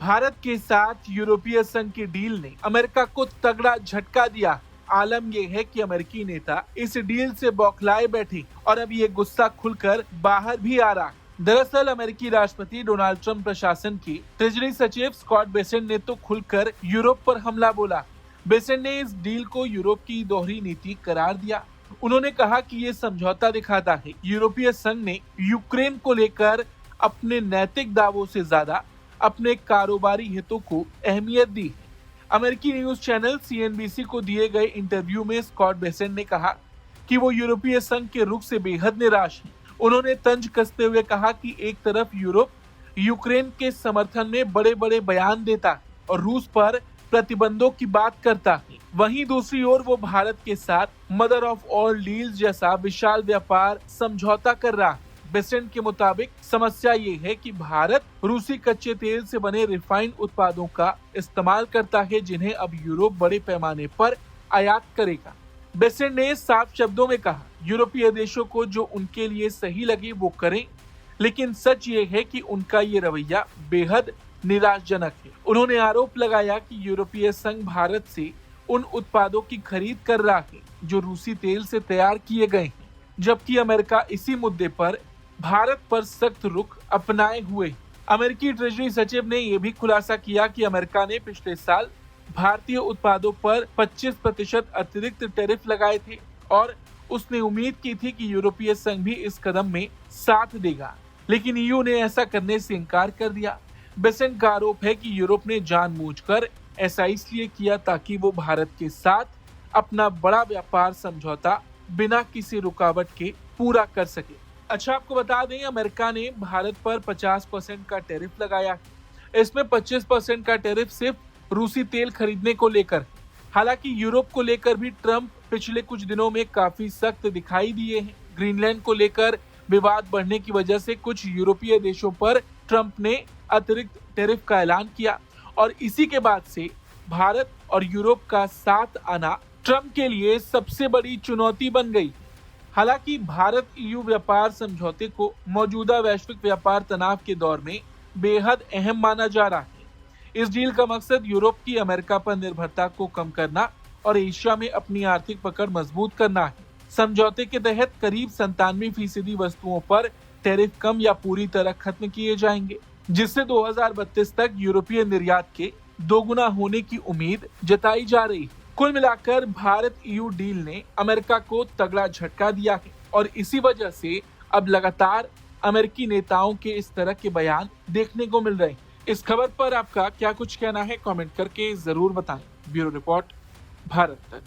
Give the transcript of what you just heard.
भारत के साथ यूरोपीय संघ की डील ने अमेरिका को तगड़ा झटका दिया। आलम यह है कि अमेरिकी नेता इस डील से बौखलाए बैठे और अब ये गुस्सा खुलकर बाहर भी आ रहा है। दरअसल अमेरिकी राष्ट्रपति डोनाल्ड ट्रंप प्रशासन के ट्रेजरी सचिव स्कॉट बेसेंट ने तो खुलकर यूरोप पर हमला बोला। बेसेंट ने इस डील को यूरोप की दोहरी नीति करार दिया। उन्होंने कहा कि ये समझौता दिखाता है यूरोपीय संघ ने यूक्रेन को लेकर अपने नैतिक दावों से ज्यादा अपने कारोबारी हितों को अहमियत दी। अमेरिकी न्यूज चैनल सीएनबीसी को दिए गए इंटरव्यू में स्कॉट बेसेंट ने कहा कि वो यूरोपीय संघ के रुख से बेहद निराश हैं। उन्होंने तंज कसते हुए कहा कि एक तरफ यूरोप यूक्रेन के समर्थन में बड़े बड़े बयान देता है और रूस पर प्रतिबंधों की बात करता है, वहीं दूसरी ओर वो भारत के साथ मदर ऑफ ऑल डील्स जैसा विशाल व्यापार समझौता कर रहा है। बेसेंट के मुताबिक समस्या ये है कि भारत रूसी कच्चे तेल से बने रिफाइंड उत्पादों का इस्तेमाल करता है, जिन्हें अब यूरोप बड़े पैमाने पर आयात करेगा। बेसेंट ने साफ शब्दों में कहा, यूरोपीय देशों को जो उनके लिए सही लगे वो करें, लेकिन सच ये है कि उनका ये रवैया बेहद निराशजनक है। उन्होंने आरोप लगाया कि यूरोपीय संघ भारत से उन उत्पादों की खरीद कर रहा है जो रूसी तेल से तैयार किए गए हैं, जबकि अमेरिका इसी मुद्दे पर भारत पर सख्त रुख अपनाए हुए। अमेरिकी ट्रेजरी सचिव ने यह भी खुलासा किया कि अमेरिका ने पिछले साल भारतीय उत्पादों पर 25% अतिरिक्त टैरिफ लगाए थे और उसने उम्मीद की थी कि यूरोपीय संघ भी इस कदम में साथ देगा, लेकिन ईयू ने ऐसा करने से इनकार कर दिया। बेसेंट का आरोप है कि यूरोप ने जानबूझकर ऐसा इसलिए किया ताकि वो भारत के साथ अपना बड़ा व्यापार समझौता बिना किसी रुकावट के पूरा कर सके। अच्छा, आपको बता दें, अमेरिका ने भारत पर 50% का टैरिफ लगाया है। इसमें 25% का टैरिफ सिर्फ रूसी तेल खरीदने को लेकर। हालांकि यूरोप को लेकर भी ट्रंप पिछले कुछ दिनों में काफी सख्त दिखाई दिए हैं। ग्रीनलैंड को लेकर विवाद बढ़ने की वजह से कुछ यूरोपीय देशों पर ट्रंप ने अतिरिक्त टैरिफ का ऐलान किया और इसी के बाद से भारत और यूरोप का साथ आना ट्रंप के लिए सबसे बड़ी चुनौती बन गई। हालांकि भारत ईयू व्यापार समझौते को मौजूदा वैश्विक व्यापार तनाव के दौर में बेहद अहम माना जा रहा है। इस डील का मकसद यूरोप की अमेरिका पर निर्भरता को कम करना और एशिया में अपनी आर्थिक पकड़ मजबूत करना है। समझौते के तहत करीब 97% वस्तुओं पर टैरिफ कम या पूरी तरह खत्म किए जाएंगे, जिससे 2032 तक यूरोपीय निर्यात के दोगुना होने की उम्मीद जताई जा रही है। कुल मिलाकर भारत ईयू डील ने अमेरिका को तगड़ा झटका दिया है और इसी वजह से अब लगातार अमेरिकी नेताओं के इस तरह के बयान देखने को मिल रहे हैं। इस खबर पर आपका क्या कुछ कहना है, कमेंट करके जरूर बताएं। ब्यूरो रिपोर्ट, भारत तक।